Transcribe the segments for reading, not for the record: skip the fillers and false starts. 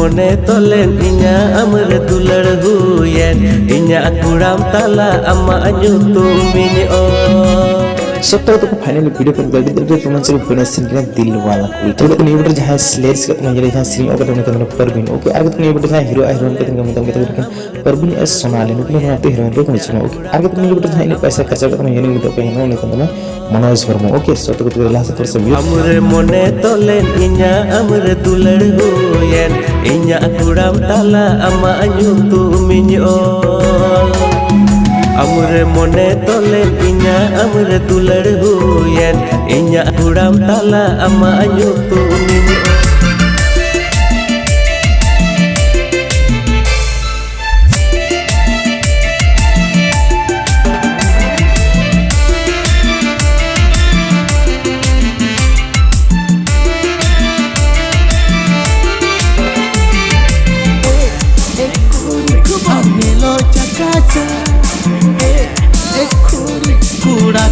मोने तोलेन इन्या अमरे दुलड़ हुयेन इन्या कुड़ाम ताला अम्मा nyutumin सब तक तो फाइनली वीडियो पर गलती करके रोमांस को बना सीन के दिल वाला कोई तो लोग नहीं बटर जहां स्लेट्स का तो जहां सीन और करने के परवीन ओके आगे तो नहीं बटर जहां हीरो हीरोइन के मतलब परवीन एस सोनाली ने अपने नाते हीरोइन को कहीं ओके आगे तो नहीं बटर जहां इन्हें पैसा खर्चा करके ये नहीं तो कहीं नहीं तो मनोज वर्मा ओके सब तक तो लास्ट पर से अमरे मोने तोलेन इन्या अमरे दुलड़ हुयेन इन्या कुड़ाम ताला अम्मा nyutumin Amure mone tolen inya amure dular huyen inya kuram tala ama nyutumin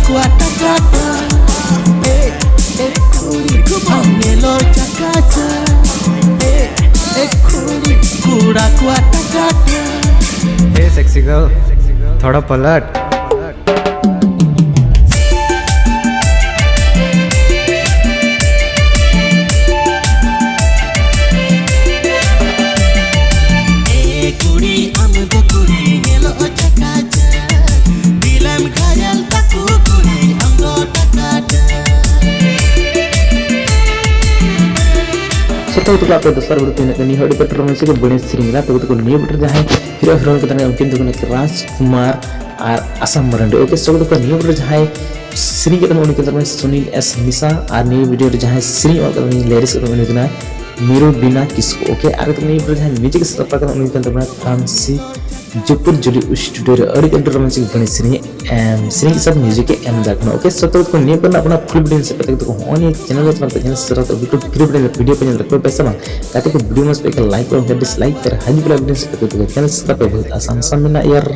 Kuata kata, Pamelo Chakata, Kura kuata kata. Hey sexy girl, थोड़ा पलट तो आप दोसर वीडियो पे नहीं हड़ी बटर रोमांस के बने श्रृंखला तो न्यू बटर जहां हीरो हीरोइन के तने उनके तो राजकुमार और असम मरंडे ओके सब तो न्यू बटर जहां श्री के उनके तरफ सुनील एस निशा और न्यू वीडियो जहां श्री और लेरिस को उनके मीरू बिना किसको ओके आगे तो न्यू बटर जहां म्यूजिक से पकड़ उनके तरफ फ्रांसी जोपुर जुली स्टूडियो अड़ी के रोमांस के बने श्री के साथ म्यूजिक के एम देखना ओके सब तो न्यू करना अपना फुल वीडियो से पता तो ऑन चैनल पर चैनल से तो वीडियो पे रखो पैसा मां ताकि तो वीडियो में पे लाइक और डिसलाइक कर हाई वीडियो से तो चैनल सब्सक्राइब बहुत आसान आसान में ना यार